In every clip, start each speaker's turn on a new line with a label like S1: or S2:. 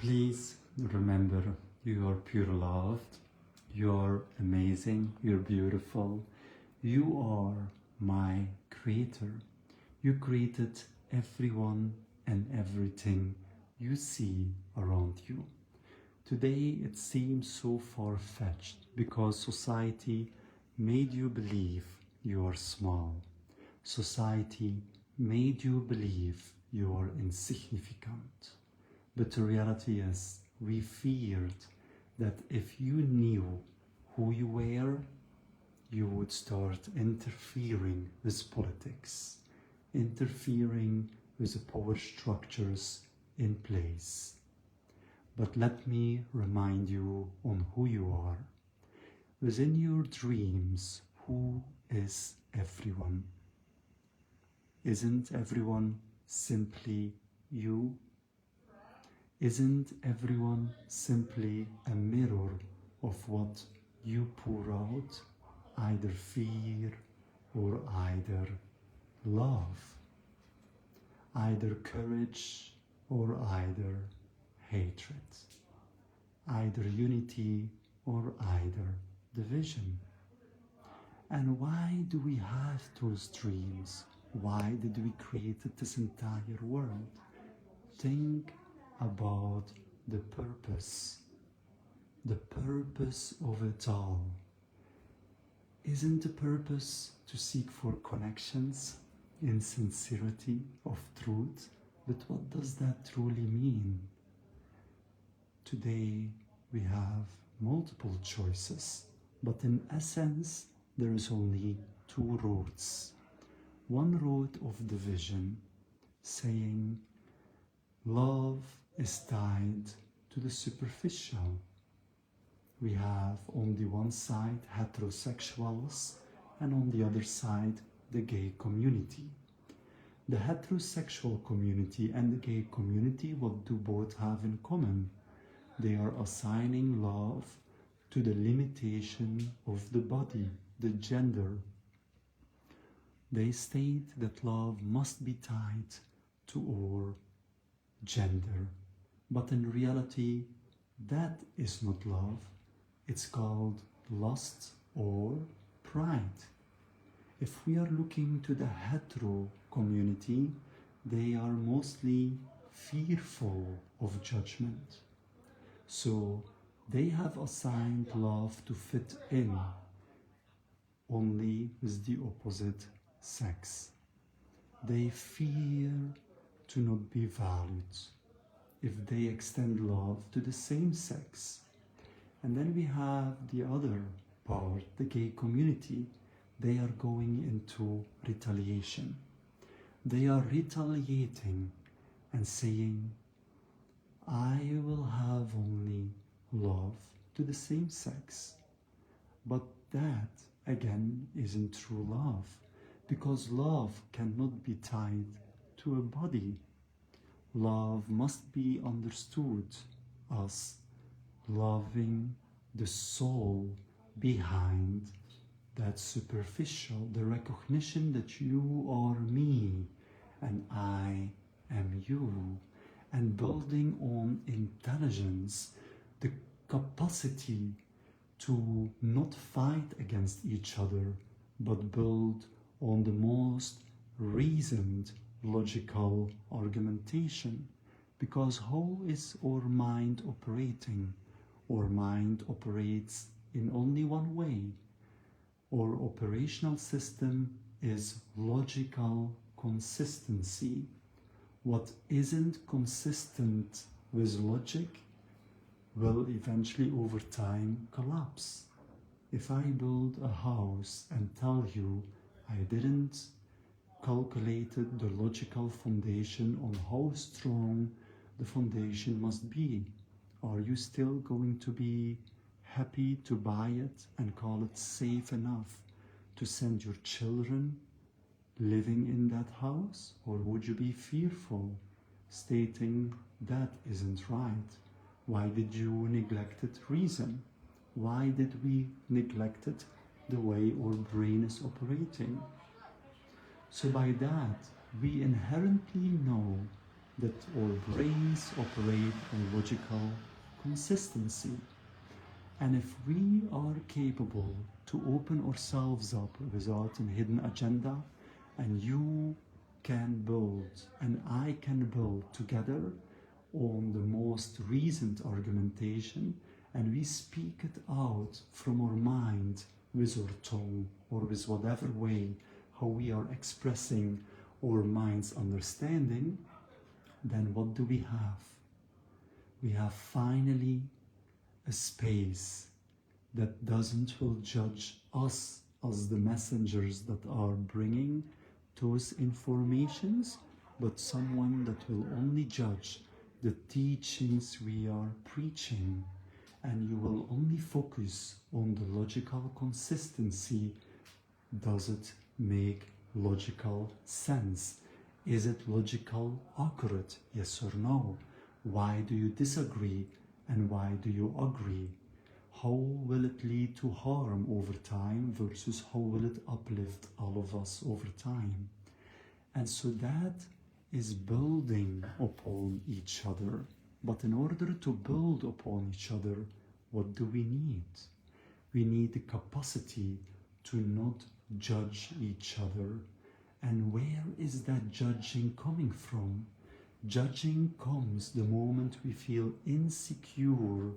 S1: Please remember you are pure loved, you are amazing, you're beautiful, you are my creator. You created everyone and everything you see around you. Today it seems so far-fetched because society made you believe you are small. Society made you believe you are insignificant. But the reality is, we feared that if you knew who you were, you would start interfering with politics, interfering with the power structures in place. But let me remind you on who you are. Within your dreams, who is everyone? Isn't everyone simply you? Isn't everyone simply a mirror of what you pour out, either fear or either love, either courage or either hatred, either unity or either division? And why do we have those dreams? Why did we create this entire world? Think about the purpose of it all. Isn't the purpose to seek for connections in sincerity of truth? But what does that truly mean? Today we have multiple choices, but in essence there is only two roads. One road of division, saying love is tied to the superficial. We have on the one side heterosexuals and on the other side the gay community. The heterosexual community and the gay community, what do both have in common? They are assigning love to the limitation of the body, the gender. They state that love must be tied to our gender, but in reality that is not love. It's called lust or pride. If we are looking to the hetero community, they are mostly fearful of judgment, so they have assigned love to fit in only with the opposite sex. They fear to not be valued if they extend love to the same sex. And then we have the other part, the gay community. They are going into retaliation. They are retaliating and saying, I will have only love to the same sex. But that, again, isn't true love, because love cannot be tied to a body. Love must be understood as loving the soul behind that superficial, the recognition that you are me and I am you, and building on intelligence, the capacity to not fight against each other, but build on the most reasoned logical argumentation. Because how is our mind operating? Our mind operates in only one way. Our operational system is logical consistency. What isn't consistent with logic will eventually over time collapse. If I build a house and tell you I didn't calculated the logical foundation on how strong the foundation must be, are you still going to be happy to buy it and call it safe enough to send your children living in that house? Or would you be fearful, stating that isn't right? Why did you neglect reason? Why did we neglect the way our brain is operating? So by that, we inherently know that our brains operate on logical consistency. And if we are capable to open ourselves up without a hidden agenda, and you can build and I can build together on the most recent argumentation, and we speak it out from our mind with our tongue or with whatever way how we are expressing our mind's understanding, then what do we have? We have finally a space that doesn't will judge us as the messengers that are bringing those informations, but someone that will only judge the teachings we are preaching. And you will only focus on the logical consistency. Does it make logical sense? Is it logical accurate? Yes or no? Why do you disagree and why do you agree? How will it lead to harm over time versus how will it uplift all of us over time? And so that is building upon each other. But in order to build upon each other, what do we need? We need the capacity to not judge each other. And where is that judging coming from? Judging comes the moment we feel insecure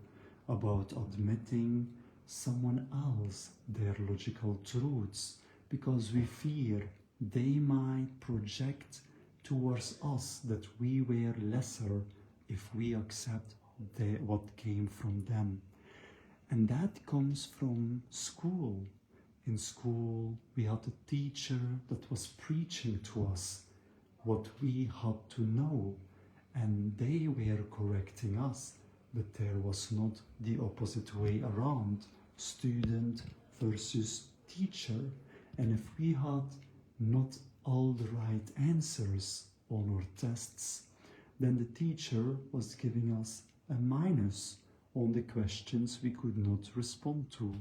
S1: about admitting someone else their logical truths, because we fear they might project towards us that we were lesser if we accept what came from them. And that comes from school. In school, we had a teacher that was preaching to us what we had to know, and they were correcting us, but there was not the opposite way around, student versus teacher. And if we had not all the right answers on our tests, then the teacher was giving us a minus on the questions we could not respond to.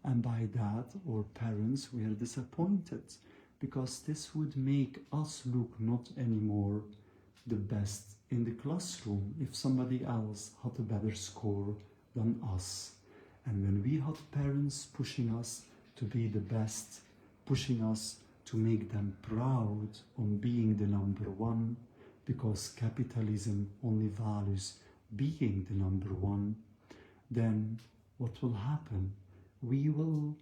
S1: And by that, our parents were disappointed, because this would make us look not anymore the best in the classroom if somebody else had a better score than us. And when we had parents pushing us to be the best, pushing us to make them proud on being the number one, because capitalism only values being the number one, then what will happen? We will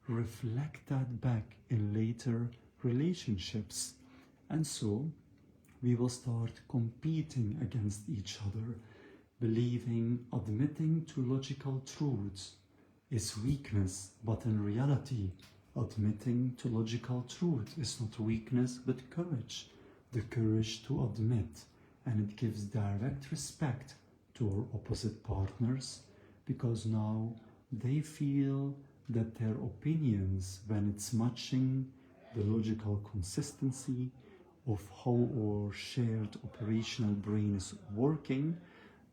S1: reflect that back in later relationships. And so we will start competing against each other, believing admitting to logical truths is weakness, but in reality, admitting to logical truth is not weakness but courage. The courage to admit, and it gives direct respect to our opposite partners, because now they feel that their opinions, when it's matching the logical consistency of how our shared operational brain is working,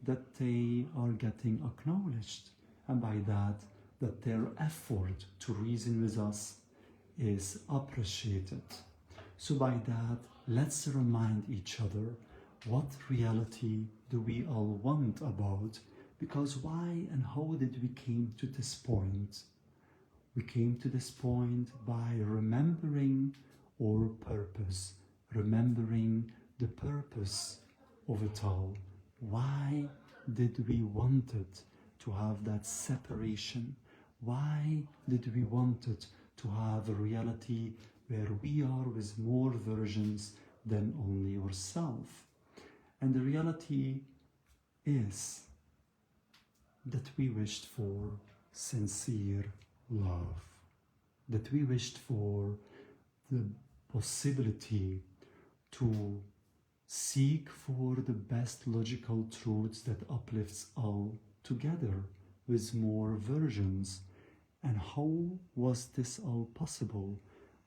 S1: that they are getting acknowledged, and by that their effort to reason with us is appreciated. So by that, let's remind each other, what reality do we all want about? Because why and how did we came to this point? We came to this point by remembering our purpose, remembering the purpose of it all. Why did we want it to have that separation? Why did we want it to have a reality where we are with more versions than only ourselves? And the reality is that we wished for sincere love, that we wished for the possibility to seek for the best logical truths that uplifts all together with more versions. And how was this all possible?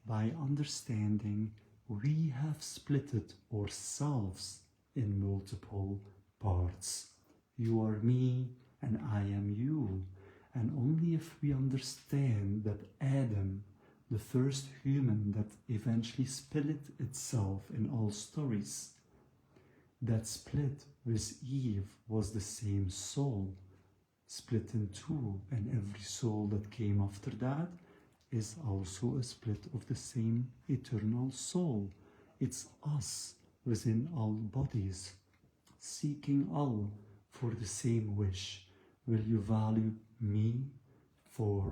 S1: By understanding we have splitted ourselves in multiple parts. You are me and I am you. And only if we understand that Adam, the first human that eventually split itself in all stories, that split with Eve was the same soul, split in two, and every soul that came after that is also a split of the same eternal soul. It's us within all bodies, seeking all for the same wish. Will you value me for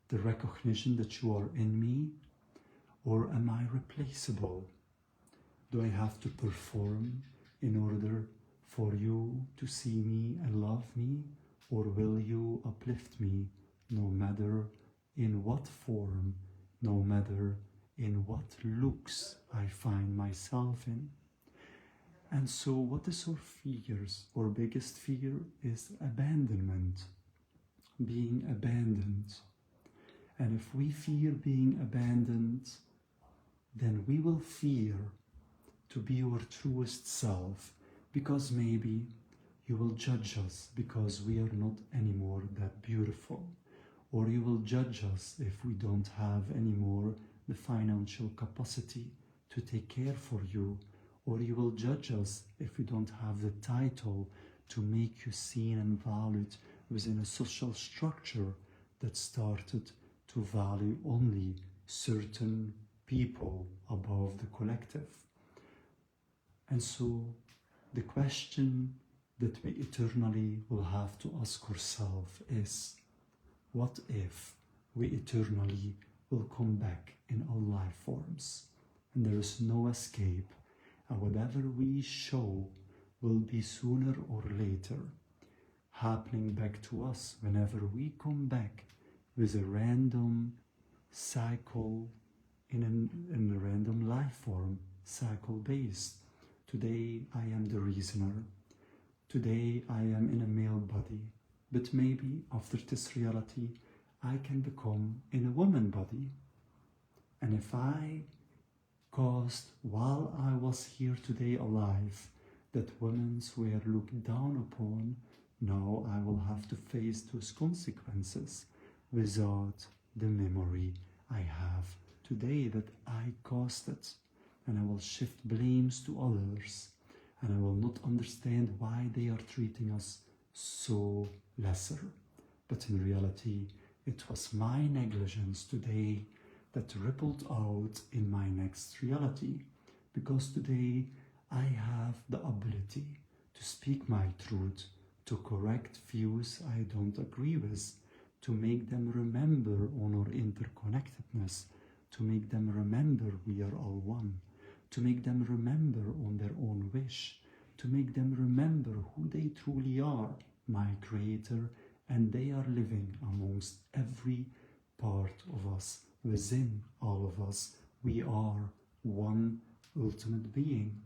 S1: the recognition that you are in me? Or am I replaceable? Do I have to perform in order for you to see me and love me? Or will you uplift me no matter in what form, no matter in what looks I find myself in? And so what is our fears? Our biggest fear is abandonment, being abandoned. And if we fear being abandoned, then we will fear to be our truest self, because maybe you will judge us because we are not anymore that beautiful, or you will judge us if we don't have anymore the financial capacity to take care for you, or you will judge us if we don't have the title to make you seen and valued within a social structure that started to value only certain people above the collective. And so the question that we eternally will have to ask ourselves is, what if we eternally will come back in all life forms and there is no escape, and whatever we show will be sooner or later happening back to us whenever we come back with a random cycle in a random life form, cycle based. Today I am the reasoner. Today I am in a male body, but maybe after this reality I can become in a woman body. And if I caused, while I was here today alive, that women were looked down upon, now I will have to face those consequences without the memory I have today that I caused it. And I will shift blames to others, and I will not understand why they are treating us so lesser. But in reality, it was my negligence today that rippled out in my next reality, because today I have the ability to speak my truth, to correct views I don't agree with, to make them remember on our interconnectedness, to make them remember we are all one, to make them remember on their own wish, to make them remember who they truly are, my Creator, and they are living amongst every part of us, within all of us. We are one ultimate being.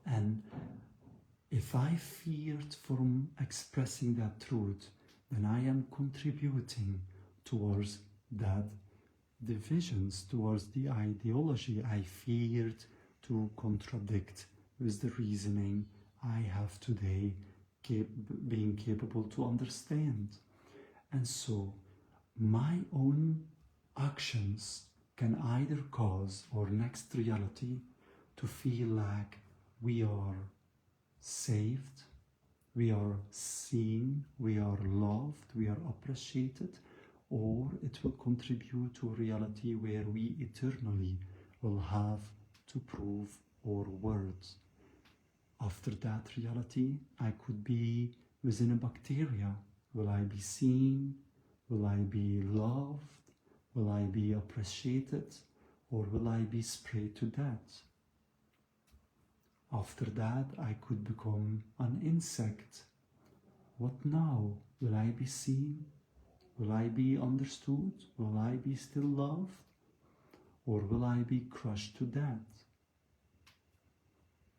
S1: And if I feared from expressing that truth, then I am contributing towards that divisions, towards the ideology I feared to contradict with the reasoning I have today, being capable to understand. And so my own actions can either cause our next reality to feel like we are saved, we are seen, we are loved, we are appreciated, or it will contribute to a reality where we eternally will have to prove our worth. After that reality, I could be within a bacteria. Will I be seen? Will I be loved? Will I be appreciated? Or will I be sprayed to death? After that, I could become an insect. What now? Will I be seen? Will I be understood? Will I be still loved? Or will I be crushed to death?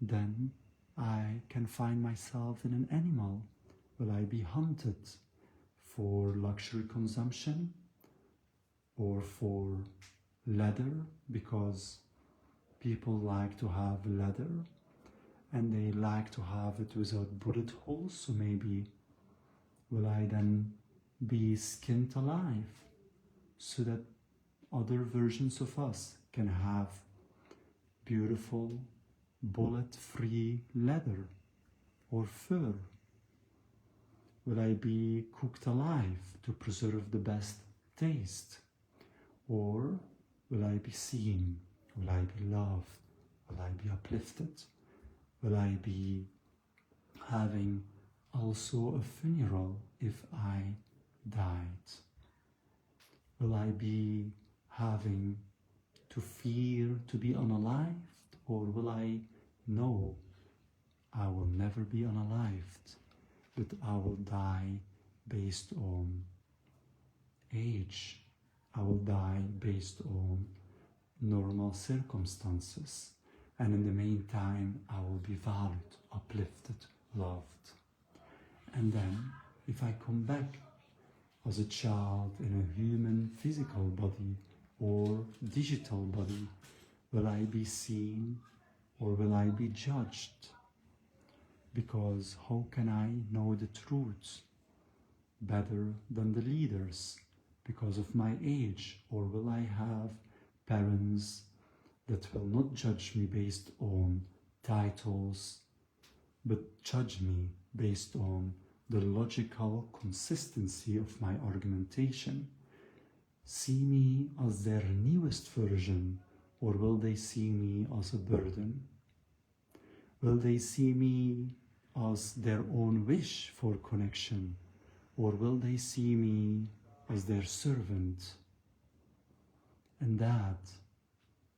S1: Then I can find myself in an animal. Will I be hunted for luxury consumption or for leather, because people like to have leather and they like to have it without bullet holes? So maybe will I then be skinned alive so that other versions of us can have beautiful bullet-free leather or fur? Will I be cooked alive to preserve the best taste? Or will I be seen? Will I be loved? Will I be uplifted? Will I be having also a funeral if I died? Will I be having to fear to be unalived? Or will I know I will never be unalived, but I will die based on age? I will die based on normal circumstances, and in the meantime I will be valued, uplifted, loved. And then if I come back as a child in a human physical body or digital body, will I be seen or will I be judged? Because how can I know the truth better than the leaders because of my age? Or will I have parents that will not judge me based on titles, but judge me based on the logical consistency of my argumentation? See me as their newest version, or will they see me as a burden? Will they see me as their own wish for connection, or will they see me as their servant? And that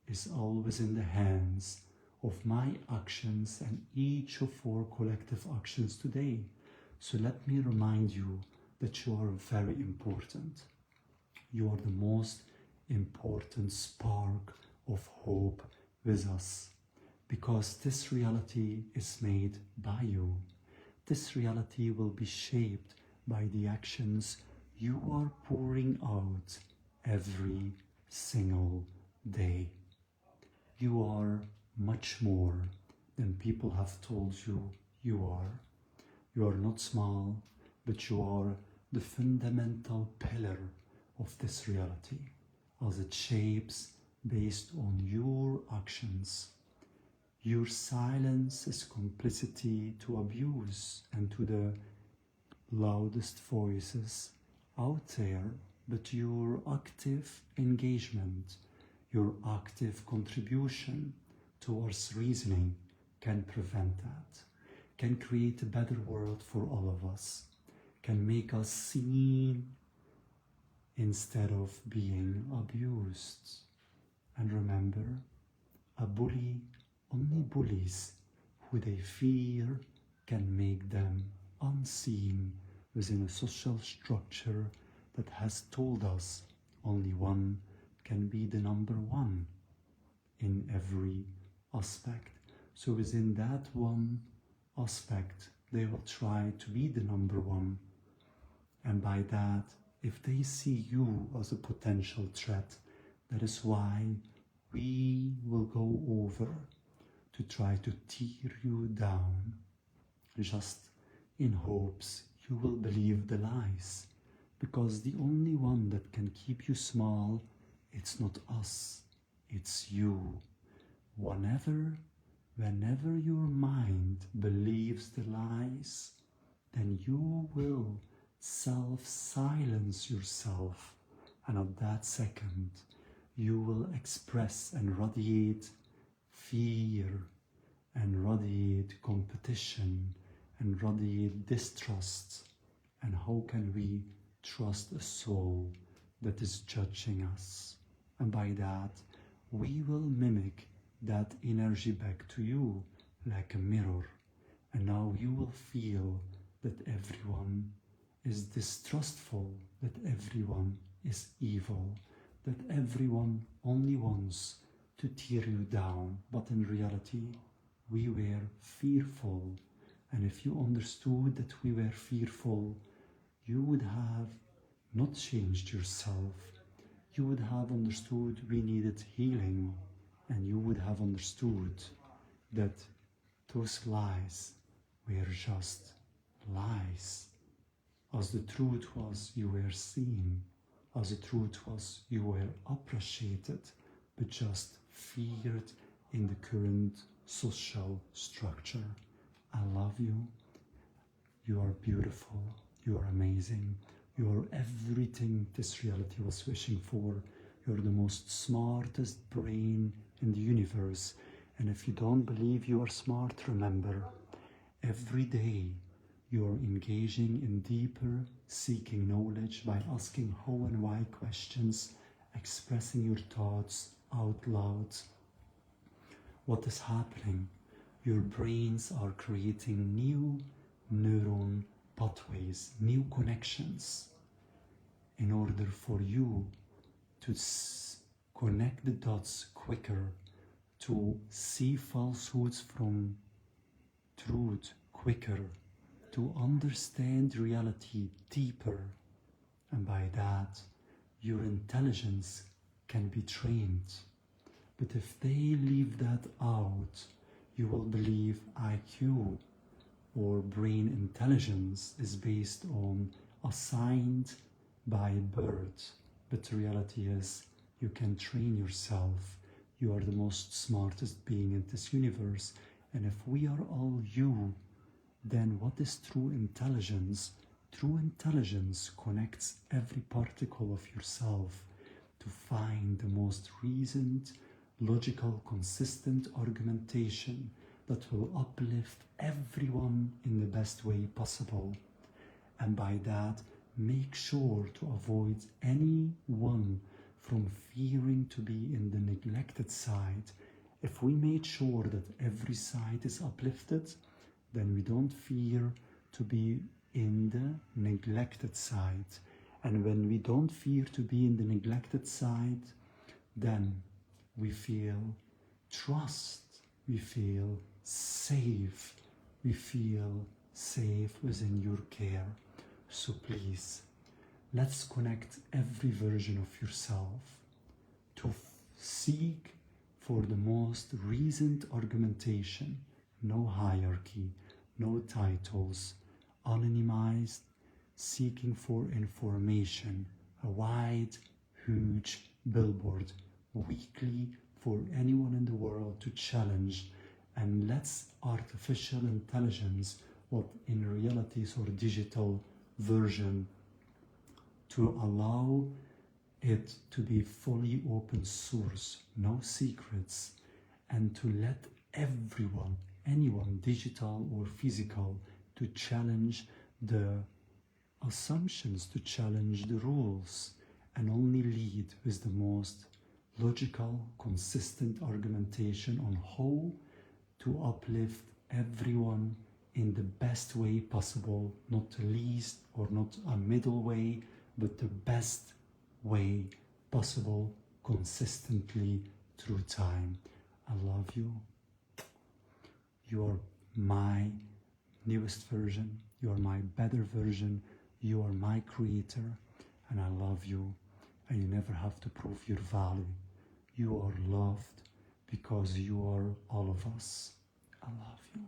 S1: is always in the hands of my actions and each of our collective actions today. So let me remind you that you are very important. You are the most important spark of hope with us, because this reality is made by you. This reality will be shaped by the actions you are pouring out every single day. You are much more than people have told you you are. You are not small, but you are the fundamental pillar of this reality, as it shapes based on your actions. Your silence is complicity to abuse and to the loudest voices out there, but your active engagement, your active contribution towards reasoning can prevent that, can create a better world for all of us, can make us seen instead of being abused. And remember, a bully only bullies who they fear can make them unseen within a social structure that has told us only one can be the number one in every aspect. So within that one aspect, they will try to be the number one. And by that, if they see you as a potential threat, that is why we will go over to try to tear you down, just in hopes you will believe the lies. Because the only one that can keep you small, it's not us, it's you. Whenever your mind believes the lies, then you will self-silence yourself, and at that second you will express and radiate fear and radiate competition and radiate distrust. And how can we trust a soul that is judging us? And by that we will mimic that energy back to you like a mirror, and now you will feel that everyone is distrustful, that everyone is evil, that everyone only wants to tear you down. But in reality, we were fearful. And if you understood that we were fearful, you would have not changed yourself. You would have understood we needed healing, and you would have understood that those lies were just lies. As the truth was, you were seen. As the truth was, you were appreciated, but just feared in the current social structure. I love you. You are beautiful. You are amazing. You are everything this reality was wishing for. You're the most smartest brain in the universe. And if you don't believe you are smart, remember, every day you are engaging in deeper seeking knowledge by asking how and why questions, expressing your thoughts out loud. What is happening? Your brains are creating new neuron pathways, new connections, in order for you to connect the dots quicker, to see falsehoods from truth quicker, to understand reality deeper, and by that your intelligence can be trained. But if they leave that out, you will believe IQ or brain intelligence is based on assigned by birth. But the reality is you can train yourself. You are the most smartest being in this universe. And if we are all you, then what is true intelligence? True intelligence connects every particle of yourself to find the most reasoned, logical, consistent argumentation that will uplift everyone in the best way possible. And by that, make sure to avoid anyone from fearing to be in the neglected side. If we made sure that every side is uplifted, then we don't fear to be in the neglected side. And when we don't fear to be in the neglected side, then we feel trust, we feel safe, we feel safe within your care. So please, let's connect every version of yourself to seek for the most reasoned argumentation. No hierarchy, no titles, anonymized, seeking for information, a wide, huge billboard, weekly for anyone in the world to challenge. And let's artificial intelligence, what in reality is our digital version, to allow it to be fully open source, no secrets, and to let everyone, anyone, digital or physical, to challenge the assumptions, to challenge the rules, and only lead with the most logical, consistent argumentation on how to uplift everyone in the best way possible, not the least or not a middle way, but the best way possible, consistently through time. I love you. You are my newest version. You are my better version. You are my creator, and I love you. And you never have to prove your value. You are loved because you are all of us. I love you.